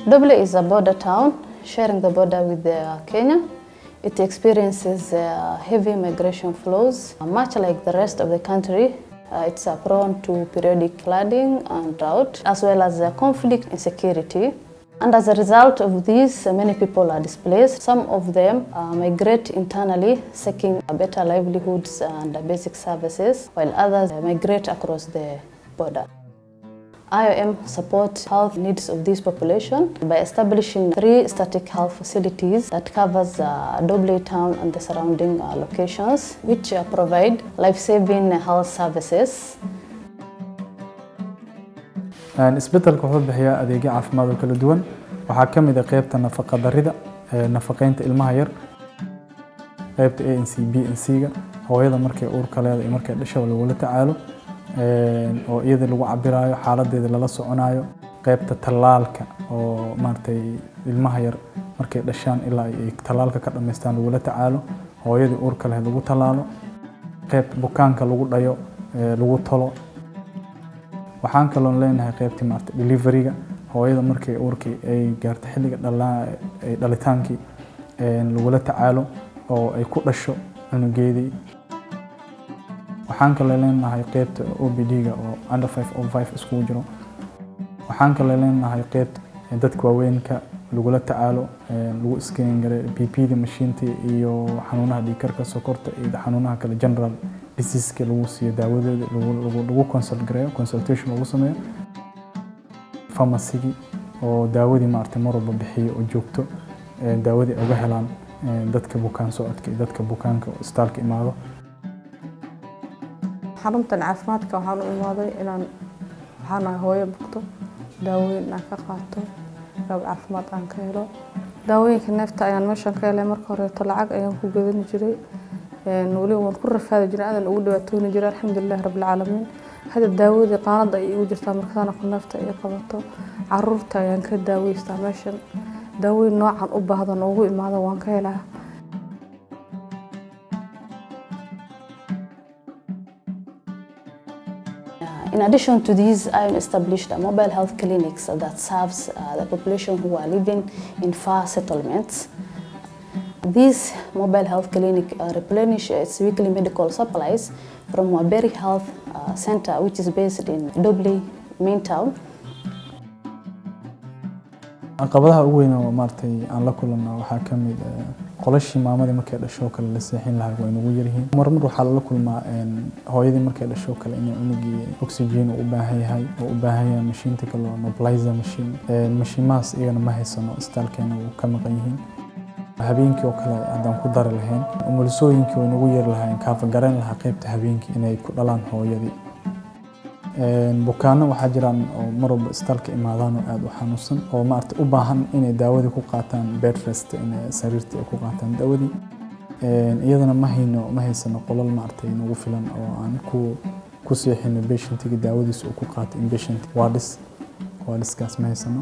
Doble is a border town sharing the border with Kenya. It experiences heavy migration flows. Much like the rest of the country, it's prone to periodic flooding and drought, as well as conflict and security. And as a result of this, many people are displaced. Some of them migrate internally, seeking better livelihoods and basic services, while others migrate across the border. IOM supports health needs of this population by establishing 3 static health facilities that covers Doble town and the surrounding locations, which provide life-saving health services. isbeddelka wuxuu bixiyaa adeegyo caafimaad oo kala duwan. Waxaa ka mid ah qaybta nafaqa darrida, nafaqeynta ilmaha yar, qaybta ANC, BNC-ga, hooyada markay uurka leedahay iyo markay dhasho lagula tacaalo, oo iyada lagu cabirayo xaaladeeda lala soconayo, qaybta tallaalka oo maartay ilmaha yar markay dhashaan ilaa ay tallaalka ka dhameystaan lagula tacaalo, hooyadii uurka leh lagu tallaalo, qaybta bukaanka lagu dhayo, lagu tolo. waxaan kaloo leenahay qaybtii maartay delivery-ga, hooyada markay uurkii ay gaarto xilliga dhalitaankii lagula tacaalo oo ay ku dhasho cunugeedii. waxaan kaloo leenahay qaybta OPD-ga oo under 5 or 5 isku jiro. waxaan kaloo leenahay qaybta dadka waaweynka lagula tacaalo, lagu screen gareeyo PPD mashiintii iyo xanuunaha dhiig karka, sokorta iyo xanuunaha kale general disease-ka lagu siiyo daawadooda, lagu consultation lagu sameeyo. Pharmacy-gi oo daawadii maartay mar walba bixiyo oo joogto, daawadii uga helaan dadka bukaan socodka iyo dadka bukaanka isbitaalka imaado. xaruntan caafimaadka waxaan u imaaday inaan waxaan hooyo bogto, daawooyin aan ka qaato, goob caafimaad aan ka helo. daawooyinka neefta ayaan meeshan ka helay. marka hore lacag ayaan ku gadan jiray, wali waan ku rafaadi jiray, adan ugu dhawaatooni jiray. alxamdulillaah rabbil caalamiin. hada daawadii qaanada ay ugu jirtaa markaan ku neefta ay qabato. caruurta ayaan ka daaweystaa meeshan. daawooyin noocan u baahdan ugu imaado waan ka helaa. In addition to these, I established mobile health clinics that serves the population who are living in far settlements. This mobile health clinic replenish its weekly medical supplies from Waberi Health Center, which is based in Doble main town. caqabadaha ugu weyn oo maartay aan la kulano waxaa ka mid qolashii maamadii markay dhasho kale la seexin lahaa way ugu yar yihiin. marmar waxaa la kulmaa hooyadii markay dhasho kale in unugii oxygen u baahan yahay oo u baahan yahay mashiinta kale oo nebulizer machine. mashiimahaas iyana ma haysano, isbitaalkeena uu ka maqan yihiin. habeenkii oo kale haddaan ku dari lahayn umulisooyinkii way ugu yar lahayn, kaafa garan lahaa qaybta habeenkii inay ku dhalaan hooyadii. bukaanno waxaa jiraan oo mar walba isbitaalka imaadaan oo aad u xanuunsan oo maartay u baahan inay daawadii ku qaataan bed rest, inay sariirta ku qaataan daawadii. iyadana ma haysano qolal maartay nagu filan oo aan ku seexino patientiga daawadiisa uu ku qaato inpatient wards. wards kaas ma haysano.